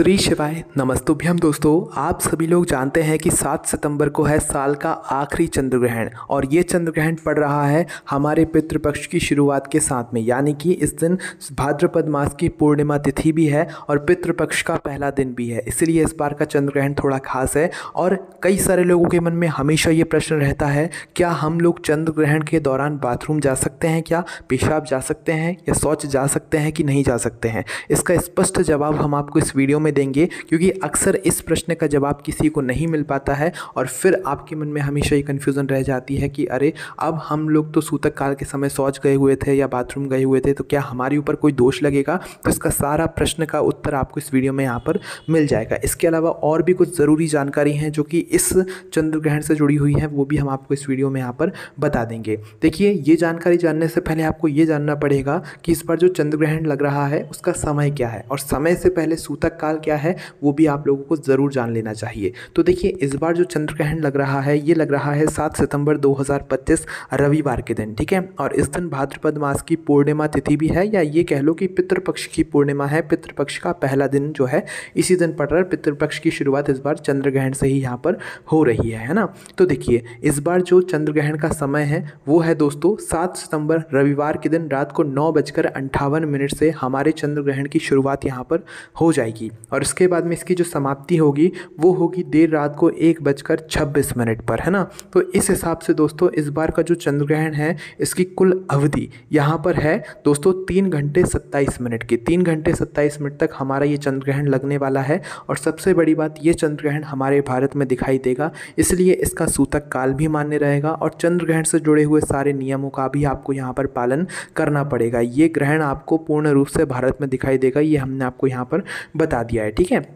श्री शिवाय नमस्तुभ्यम। दोस्तों, आप सभी लोग जानते हैं कि 7 सितंबर को है साल का आखिरी चंद्र ग्रहण और ये चंद्र ग्रहण पड़ रहा है हमारे पितृपक्ष की शुरुआत के साथ में, यानी कि इस दिन भाद्रपद मास की पूर्णिमा तिथि भी है और पितृपक्ष का पहला दिन भी है। इसलिए इस बार का चंद्र ग्रहण थोड़ा खास है और कई सारे लोगों के मन में हमेशा ये प्रश्न रहता है, क्या हम लोग चंद्र ग्रहण के दौरान बाथरूम जा सकते हैं, क्या पेशाब जा सकते हैं या शौच जा सकते हैं कि नहीं जा सकते हैं। इसका स्पष्ट जवाब हम आपको इस वीडियो में देंगे, क्योंकि अक्सर इस प्रश्न का जवाब किसी को नहीं मिल पाता है और फिर आपके मन में हमेशा ये कन्फ्यूज़न रह जाती है कि अरे अब हम लोग तो सूतक काल के समय शौच गए हुए थे या बाथरूम गए हुए थे, तो क्या हमारे ऊपर कोई दोष लगेगा। तो इसका सारा प्रश्न का उत्तर आपको इस वीडियो में यहाँ पर मिल जाएगा। इसके अलावा और भी कुछ ज़रूरी जानकारी हैं जो कि इस चंद्र ग्रहण से जुड़ी हुई हैं, वो भी हम आपको इस वीडियो में यहाँ पर बता देंगे। देखिए, ये जानकारी जानने से पहले आपको ये जानना पड़ेगा कि इस पर जो चंद्र ग्रहण लग रहा है उसका समय क्या है और समय से पहले सूतक काल क्या है वो भी आप लोगों को ज़रूर जान लेना चाहिए। तो देखिए, इस बार जो चंद्र ग्रहण लग रहा है ये लग रहा है 7 सितंबर 2025 रविवार के दिन, ठीक है। और इस दिन भाद्रपद मास की पूर्णिमा तिथि भी है, या ये कह लो कि पितृपक्ष की पूर्णिमा है। पितृपक्ष का पहला दिन जो है इसी दिन पड़ रहा है। पितृपक्ष की शुरुआत इस बार चंद्र ग्रहण से ही यहाँ पर हो रही है ना। तो देखिए, इस बार जो चंद्र ग्रहण का समय है वो है दोस्तों 7 सितंबर रविवार के दिन रात को 9:58 से हमारे चंद्र ग्रहण की शुरुआत यहाँ पर हो जाएगी और इसके बाद में इसकी जो समाप्ति होगी वो होगी देर रात को 1:26 पर, है ना। तो इस हिसाब से दोस्तों इस बार का जो चंद्र ग्रहण है इसकी कुल अवधि यहाँ पर है दोस्तों 3 घंटे 27 मिनट की। 3 घंटे 27 मिनट तक हमारा ये चंद्र ग्रहण लगने वाला है और सबसे बड़ी बात, ये चंद्र ग्रहण हमारे भारत में दिखाई देगा, इसलिए इसका सूतक काल भी मान्य रहेगा और चंद्र ग्रहण से जुड़े हुए सारे नियमों का भी आपको यहाँ पर पालन करना पड़ेगा। ये ग्रहण आपको पूर्ण रूप से भारत में दिखाई देगा, ये हमने आपको यहाँ पर बता दिया है, ठीक है।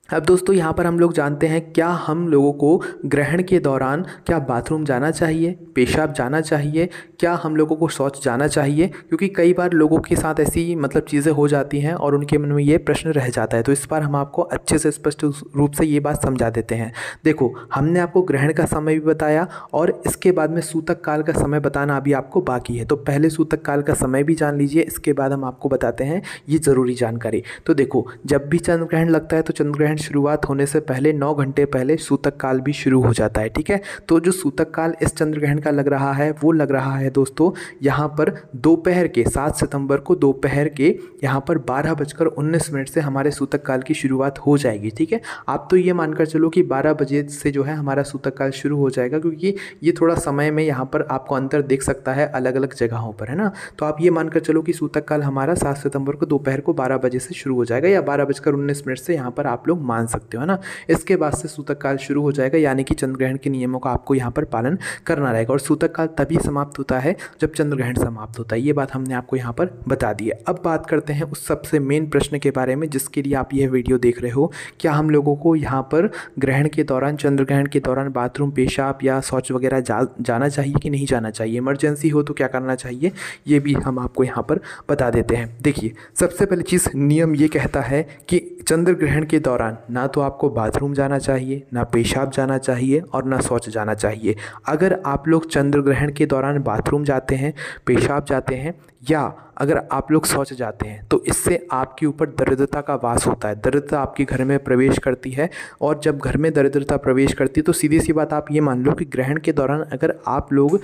अब दोस्तों यहाँ पर हम लोग जानते हैं, क्या हम लोगों को ग्रहण के दौरान क्या बाथरूम जाना चाहिए, पेशाब जाना चाहिए, क्या हम लोगों को शौच जाना चाहिए, क्योंकि कई बार लोगों के साथ ऐसी चीज़ें हो जाती हैं और उनके मन में ये प्रश्न रह जाता है। तो इस बार हम आपको अच्छे से स्पष्ट रूप से ये बात समझा देते हैं। देखो, हमने आपको ग्रहण का समय भी बताया और इसके बाद में सूतक काल का समय बताना अभी आपको बाकी है। तो पहले सूतक काल का समय भी जान लीजिए, इसके बाद हम आपको बताते हैं ये ज़रूरी जानकारी। तो देखो, जब भी चंद्र ग्रहण लगता है तो चंद्र ग्रहण शुरुआत होने से पहले 9 घंटे पहले सूतक काल भी शुरू हो जाता है, ठीक है। तो जो सूतक काल इस चंद्र ग्रहण का लग रहा है वो लग रहा है दोस्तों यहाँ पर दोपहर के 7 सितंबर को दोपहर के यहाँ पर 12:19 से हमारे सूतक काल की शुरुआत हो जाएगी, ठीक है। आप तो ये मानकर चलो कि 12 बजे से जो है हमारा सूतक काल शुरू हो जाएगा, क्योंकि ये थोड़ा समय में यहाँ पर आपको अंतर दिख सकता है अलग अलग जगहों पर, है ना। तो आप ये मानकर चलो कि सूतक काल हमारा 7 सितंबर को दोपहर को 12 बजे से शुरू हो जाएगा या 12:19 से यहाँ पर आप लोग मान सकते हो, है ना। इसके बाद से सूतक काल शुरू हो जाएगा, यानी कि चंद्र ग्रहण के नियमों का आपको यहाँ पर पालन करना रहेगा और सूतक काल तभी समाप्त होता है जब चंद्र ग्रहण समाप्त होता है। ये बात हमने आपको यहाँ पर बता दी है। अब बात करते हैं उस सबसे मेन प्रश्न के बारे में जिसके लिए आप यह वीडियो देख रहे हो, क्या हम लोगों को यहाँ पर ग्रहण के दौरान, चंद्र ग्रहण के दौरान बाथरूम, पेशाब या शौच वगैरह जाना चाहिए कि नहीं जाना चाहिए, इमरजेंसी हो तो क्या करना चाहिए, ये भी हम आपको यहाँ पर बता देते हैं। देखिए, सबसे पहली चीज़, नियम ये कहता है कि चंद्र ग्रहण के दौरान ना तो आपको बाथरूम जाना चाहिए, ना पेशाब जाना चाहिए और ना शौच जाना चाहिए। अगर आप लोग चंद्र ग्रहण के दौरान बाथरूम जाते हैं, पेशाब जाते हैं या अगर आप लोग शौच जाते हैं तो इससे आपके ऊपर दरिद्रता का वास होता है। दरिद्रता आपके घर में प्रवेश करती है और जब घर में दरिद्रता प्रवेश करती है तो सीधी सी बात आप ये मान लो कि ग्रहण के दौरान अगर आप लोग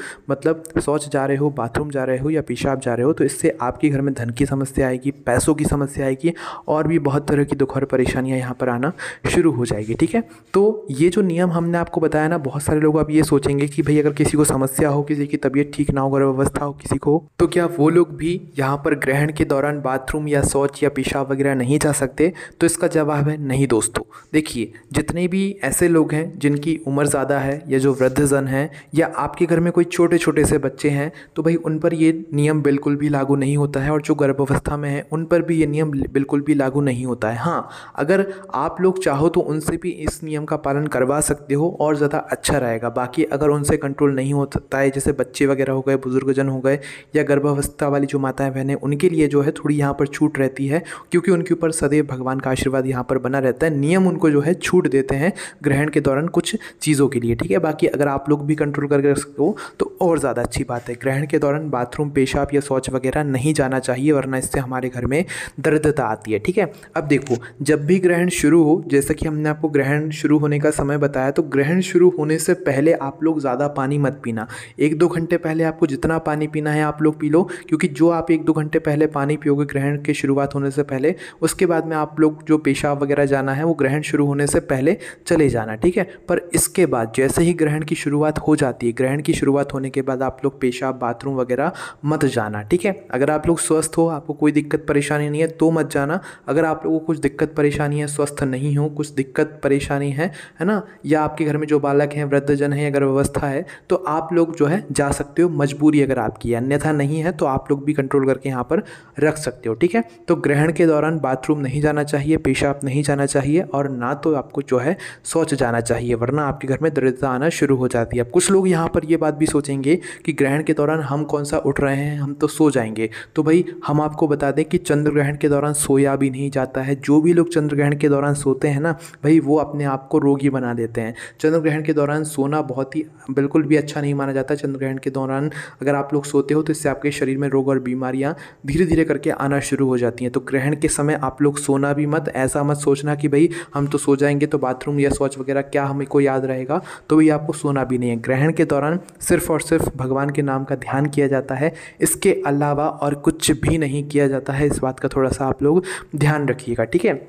शौच जा रहे हो, बाथरूम जा रहे हो या पेशाब जा रहे हो तो इससे आपके घर में धन की समस्या आएगी, पैसों की समस्या आएगी और भी बहुत तरह की दुख और परेशानियाँ यहाँ पर आना शुरू हो जाएगी, ठीक है। तो ये जो नियम हमने आपको बताया ना, बहुत सारे लोग अब ये सोचेंगे कि भाई अगर किसी को समस्या हो, किसी की तबीयत ठीक ना हो, गर्भावस्था हो किसी को, तो क्या वो लोग भी यहाँ पर ग्रहण के दौरान बाथरूम या शौच या पेशाब वगैरह नहीं जा सकते। तो इसका जवाब है नहीं दोस्तों। देखिए, जितने भी ऐसे लोग हैं जिनकी उम्र ज़्यादा है या जो वृद्धजन हैं या आपके घर में कोई छोटे छोटे से बच्चे हैं, तो भाई उन पर ये नियम बिल्कुल भी लागू नहीं होता है और जो गर्भावस्था में है उन पर भी ये नियम बिल्कुल भी लागू नहीं होता है। हाँ, अगर आप लोग चाहो तो उनसे भी इस नियम का पालन करवा सकते हो और ज़्यादा अच्छा रहेगा। बाकी अगर उनसे कंट्रोल नहीं होता है, जैसे बच्चे वगैरह हो गए, बुजुर्गजन हो गए या गर्भावस्था वाली जो माताएं माताएं बहनें, उनके लिए जो है थोड़ी यहाँ पर छूट रहती है, क्योंकि उनके ऊपर सदैव भगवान का आशीर्वाद यहाँ पर बना रहता है। नियम उनको जो है छूट देते हैं ग्रहण के दौरान कुछ चीज़ों के लिए, ठीक है। बाकी अगर आप लोग भी कंट्रोल करके रख सकते हो तो और ज़्यादा अच्छी बात है। ग्रहण के दौरान बाथरूम, पेशाब या शौच वगैरह नहीं जाना चाहिए, वरना इससे हमारे घर में दरिद्रता आती है, ठीक है। अब देखो, जब भी ग्रहण शुरू हो, जैसा कि हमने आपको ग्रहण शुरू होने का समय बताया, तो ग्रहण शुरू होने से पहले आप लोग ज़्यादा पानी मत पीना। 1-2 घंटे पहले आपको जितना पानी पीना है आप लोग पी लो, क्योंकि जो आप 1-2 घंटे पहले पानी पियोगे ग्रहण की शुरुआत होने से पहले, उसके बाद में आप लोग जो पेशाब वगैरह जाना है वो ग्रहण शुरू होने से पहले चले जाना, ठीक है। पर इसके बाद जैसे ही ग्रहण की शुरुआत हो जाती है, ग्रहण की शुरुआत होने के बाद आप लोग पेशाब, बाथरूम वगैरह मत जाना, ठीक है। अगर आप लोग स्वस्थ हो, आपको कोई दिक्कत परेशानी नहीं है तो मत जाना। अगर आप लोगों को कुछ दिक्कत परेशानी है, स्वस्थ नहीं हो, कुछ दिक्कत परेशानी है ना, या आपके घर में जो बालक हैं, वृद्धजन हैं, अगर व्यवस्था है तो आप लोग जो है जा सकते हो, मजबूरी अगर आपकी है। अन्यथा नहीं है तो आप लोग भी कंट्रोल करके यहाँ पर रख सकते हो, ठीक है। तो ग्रहण के दौरान बाथरूम नहीं जाना चाहिए, पेशाब नहीं जाना चाहिए, और ना तो आपको जो है शौच जाना चाहिए, वरना आपके घर में दरिद्रता आना शुरू हो जाती है। अब कुछ लोग यहाँ पर ये बात भी सोचेंगे कि ग्रहण के दौरान हम कौन सा उठ रहे हैं, हम तो सो जाएंगे। तो भाई हम आपको बता दें कि चंद्र ग्रहण के दौरान सोया भी नहीं जाता है। जो भी लोग चंद्र ग्रहण के दौरान सोते हैं ना भाई, वो अपने आप को रोगी बना देते हैं। चंद्र ग्रहण के दौरान सोना बहुत ही बिल्कुल भी अच्छा नहीं माना जाता। चंद्र ग्रहण के दौरान अगर आप लोग सोते हो तो इससे आपके शरीर में रोग और बीमारियां धीरे धीरे करके आना शुरू हो जाती हैं। तो ग्रहण के समय आप लोग सोना भी मत। ऐसा मत सोचना कि भाई हम तो सो जाएंगे तो बाथरूम या शौच वगैरह क्या हमें को याद रहेगा, तो भाई आपको सोना भी नहीं है। ग्रहण के दौरान सिर्फ और सिर्फ भगवान के नाम का ध्यान किया जाता है, इसके अलावा और कुछ भी नहीं किया जाता है। इस बात का थोड़ा सा आप लोग ध्यान रखिएगा, ठीक है।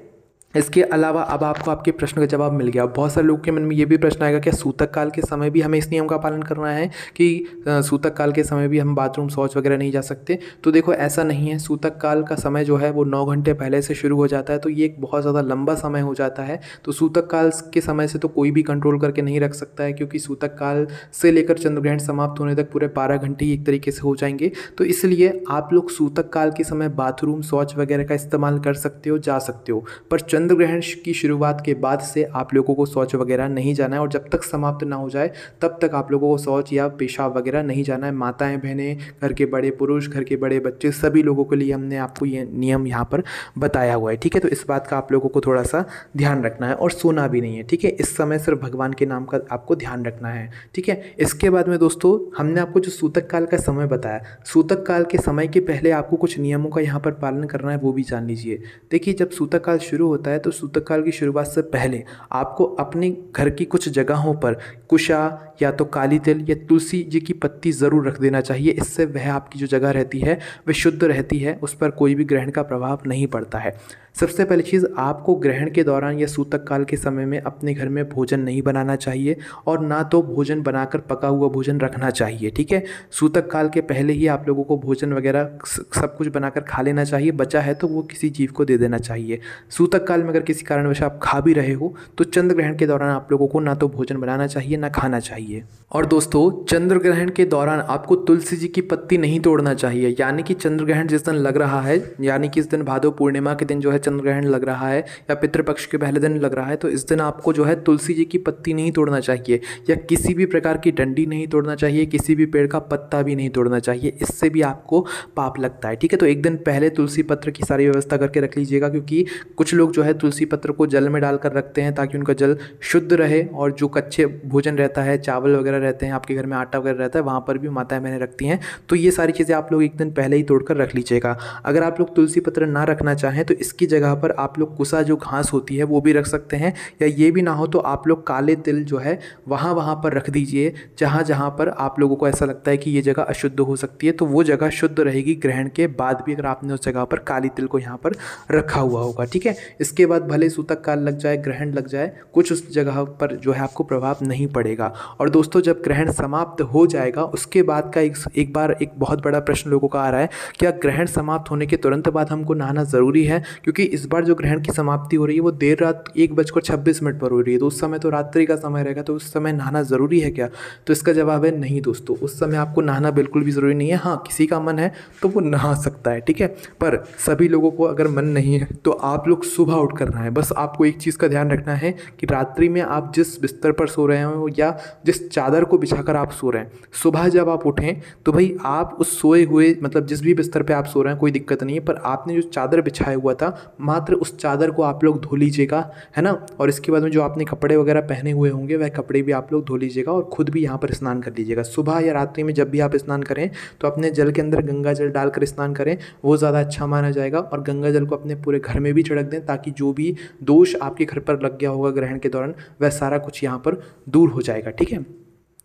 इसके अलावा अब आपको आपके प्रश्न का जवाब मिल गया। बहुत सारे लोगों के मन में ये भी प्रश्न आएगा, क्या सूतक काल के समय भी हमें इस नियम का पालन करना है कि सूतक काल के समय भी हम बाथरूम, शौच वगैरह नहीं जा सकते? तो देखो ऐसा नहीं है। सूतक काल का समय जो है वो 9 घंटे पहले से शुरू हो जाता है, तो ये एक बहुत ज़्यादा लंबा समय हो जाता है। तो सूतक काल के समय से तो कोई भी कंट्रोल करके नहीं रख सकता है, क्योंकि सूतक काल से लेकर चंद्रग्रहण समाप्त होने तक पूरे 12 घंटे ही एक तरीके से हो जाएंगे। तो इसलिए आप लोग सूतक काल के समय बाथरूम, शौच वगैरह का इस्तेमाल कर सकते हो, जा सकते हो। पर चंद्र ग्रहण की शुरुआत के बाद से आप लोगों को शौच वगैरह नहीं जाना है, और जब तक समाप्त ना हो जाए तब तक आप लोगों को शौच या पेशाब वगैरह नहीं जाना है। माताएं, बहनें, घर के बड़े पुरुष, घर के बड़े बच्चे, सभी लोगों के लिए हमने आपको ये नियम यहाँ पर बताया हुआ है, ठीक है। तो इस बात का आप लोगों को थोड़ा सा ध्यान रखना है, और सोना भी नहीं है, ठीक है। इस समय सिर्फ भगवान के नाम का आपको ध्यान रखना है, ठीक है। इसके बाद में दोस्तों हमने आपको जो सूतक काल का समय बताया, सूतक काल के समय के पहले आपको कुछ नियमों का यहाँ पर पालन करना है, वो भी जान लीजिए। देखिए, जब सूतक काल शुरू होता है तो सूतक काल की शुरुआत से पहले आपको अपने घर की कुछ जगहों पर कुशा या तो काली तिल या तुलसी जी की पत्ती ज़रूर रख देना चाहिए। इससे वह आपकी जो जगह रहती है वह शुद्ध रहती है, उस पर कोई भी ग्रहण का प्रभाव नहीं पड़ता है। सबसे पहली चीज़, आपको ग्रहण के दौरान या सूतक काल के समय में अपने घर में भोजन नहीं बनाना चाहिए, और ना तो भोजन बनाकर पका हुआ भोजन रखना चाहिए, ठीक है। सूतक काल के पहले ही आप लोगों को भोजन वगैरह सब कुछ बनाकर खा लेना चाहिए। बचा है तो वो किसी जीव को दे देना चाहिए। सूतक काल में अगर किसी कारणवश आप खा भी रहे हो तो चंद्र ग्रहण के दौरान आप लोगों को ना तो भोजन बनाना चाहिए, ना खाना चाहिए। और दोस्तों, चंद्र ग्रहण के दौरान आपको तुलसी जी की पत्ती नहीं तोड़ना चाहिए। यानी कि चंद्र ग्रहण जिस दिन लग रहा है, यानी कि इस दिन भादो पूर्णिमा के दिन जो है चंद्र ग्रहण लग रहा है, या पितृपक्ष के पहले दिन लग रहा है, तो इस दिन आपको जो है तुलसी जी की पत्ती नहीं तोड़ना चाहिए, या किसी भी प्रकार की डंडी नहीं तोड़ना चाहिए, किसी भी पेड़ का पत्ता भी नहीं तोड़ना चाहिए। इससे भी आपको पाप लगता है, ठीक है। तो एक दिन पहले तुलसी पत्र की सारी व्यवस्था करके रख लीजिएगा, क्योंकि कुछ लोग जो है तुलसी पत्र को जल में डालकर रखते हैं ताकि उनका जल शुद्ध रहे, और जो कच्चे भोजन रहता है, चावल वगैरह रहते हैं, आपके घर में आटा वगैरह रहता है, वहाँ पर भी माताएं बहनें रखती हैं। तो ये सारी चीज़ें आप लोग एक दिन पहले ही तोड़कर रख लीजिएगा। अगर आप लोग तुलसी पत्र ना रखना चाहें तो इसकी जगह पर आप लोग कुसा जो घास होती है वो भी रख सकते हैं, या ये भी ना हो तो आप लोग काले तिल जो है वहाँ पर रख दीजिए, जहाँ पर आप लोगों को ऐसा लगता है कि ये जगह अशुद्ध हो सकती है, तो वो जगह शुद्ध रहेगी ग्रहण के बाद भी, अगर आपने उस जगह पर काली तिल को यहाँ पर रखा हुआ होगा, ठीक है। इसके बाद भले सूतक काल लग जाए, ग्रहण लग जाए, कुछ उस जगह पर जो है आपको प्रभाव नहीं पड़ेगा। और दोस्तों, जब ग्रहण समाप्त हो जाएगा उसके बाद का एक बार एक बहुत बड़ा प्रश्न लोगों का आ रहा है, क्या ग्रहण समाप्त होने के तुरंत बाद हमको नहाना ज़रूरी है? क्योंकि क्योंकि इस बार जो ग्रहण की समाप्ति हो रही है वो देर रात 1:26 पर हो रही है, तो उस समय तो रात्रि का समय रहेगा, तो उस समय नहाना ज़रूरी है क्या? तो इसका जवाब है नहीं दोस्तों, उस समय आपको नहाना बिल्कुल भी ज़रूरी नहीं है। हाँ, किसी का मन है तो वो नहा सकता है, ठीक है, पर सभी लोगों को अगर मन नहीं है तो आप लोग सुबह उठ कर नहाएं। बस आपको एक चीज़ का ध्यान रखना है कि रात्रि में आप जिस बिस्तर पर सो रहे हो या जिस चादर को बिछाकर आप सो रहे हैं, सुबह जब आप उठें तो भाई आप उस सोए हुए मतलब जिस भी बिस्तर पे आप सो रहे हैं कोई दिक्कत नहीं है, पर आपने जो चादर बिछाया हुआ था मात्र उस चादर को आप लोग धो लीजिएगा, है ना। और इसके बाद में जो आपने कपड़े वगैरह पहने हुए होंगे वह कपड़े भी आप लोग धो लीजिएगा और खुद भी यहाँ पर स्नान कर लीजिएगा। सुबह या रात्रि में जब भी आप स्नान करें तो अपने जल के अंदर गंगा जल डालकर स्नान करें, वो ज़्यादा अच्छा माना जाएगा। और गंगा जल को अपने पूरे घर में भी छिड़क दें ताकि जो भी दोष आपके घर पर लग गया होगा ग्रहण के दौरान वह सारा कुछ यहाँ पर दूर हो जाएगा, ठीक है।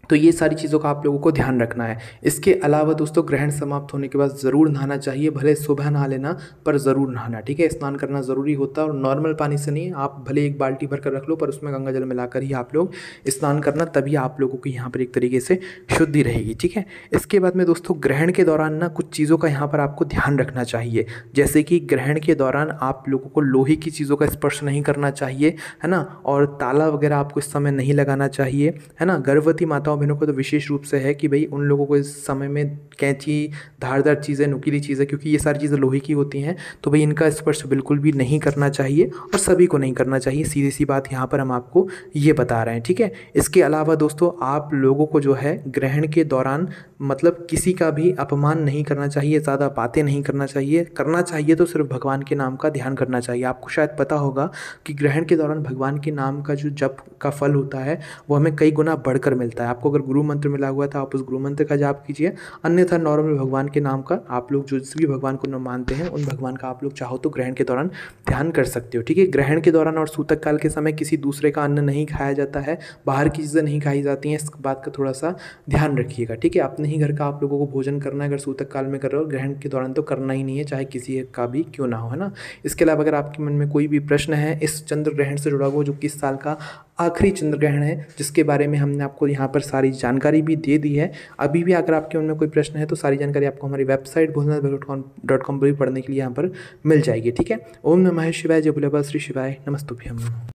तो ये सारी चीज़ों का आप लोगों को ध्यान रखना है। इसके अलावा दोस्तों ग्रहण समाप्त होने के बाद ज़रूर नहाना चाहिए, भले सुबह नहा लेना पर ज़रूर नहाना, ठीक है। स्नान करना ज़रूरी होता है और नॉर्मल पानी से नहीं, आप भले एक बाल्टी भर कर रख लो पर उसमें गंगा जल मिलाकर ही आप लोग स्नान करना, तभी आप लोगों को यहाँ पर एक तरीके से शुद्धि रहेगी, ठीक है। इसके बाद में दोस्तों ग्रहण के दौरान ना कुछ चीज़ों का यहाँ पर आपको ध्यान रखना चाहिए, जैसे कि ग्रहण के दौरान आप लोगों को लोहे की चीज़ों का स्पर्श नहीं करना चाहिए, है ना, और ताला वगैरह आपको इस समय नहीं लगाना चाहिए, है ना। गर्भवती माताओं बहनों को तो विशेष रूप से है कि भाई उन लोगों को इस समय में कैंची, धारदार चीज़ें, नुकीली चीज़ें, क्योंकि ये सारी चीज़ें लोहे की होती हैं, तो भाई इनका स्पर्श बिल्कुल भी नहीं करना चाहिए और सभी को नहीं करना चाहिए। सीधी सी बात यहाँ पर हम आपको ये बता रहे हैं, ठीक है। इसके अलावा दोस्तों आप लोगों को जो है ग्रहण के दौरान मतलब किसी का भी अपमान नहीं करना चाहिए, ज़्यादा बातें नहीं करना चाहिए, करना चाहिए तो सिर्फ भगवान के नाम का ध्यान करना चाहिए। आपको शायद पता होगा कि ग्रहण के दौरान भगवान के नाम का जो जप का फल होता है वो हमें कई गुना बढ़कर मिलता है। आपको अगर गुरु मंत्र मिला हुआ था आप उस गुरु मंत्र का जाप कीजिए, अन्यथा नॉर्मल भगवान के नाम का आप लोग जिस भी भगवान को मानते हैं उन भगवान का आप लोग चाहो तो ग्रहण के दौरान ध्यान कर सकते हो, ठीक है। ग्रहण के दौरान और सूतक काल के समय किसी दूसरे का अन्न नहीं खाया जाता है, बाहर की चीज़ें नहीं खाई जाती हैं, इस बात का थोड़ा सा ध्यान रखिएगा, ठीक है। अपने ही घर का आप लोगों को भोजन करना है, अगर सूतक काल में कर रहे हो, ग्रहण के दौरान तो करना ही नहीं है, चाहे किसी का भी क्यों ना हो, है ना। इसके अलावा अगर आपके मन में कोई भी प्रश्न है इस चंद्र ग्रहण से जुड़ा हुआ जो कि इस साल का आखिरी चंद्र ग्रहण है, जिसके बारे में हमने आपको यहाँ पर सारी जानकारी भी दे दी है, अभी भी अगर आपके मन में कोई प्रश्न है तो सारी जानकारी आपको हमारी वेबसाइट भोलेनाथ.com पर भी पढ़ने के लिए यहाँ पर मिल जाएगी, ठीक है। ओम नमः शिवाय, जय भोले बाबा, श्री शिवाय, नमस्तुभ्यम।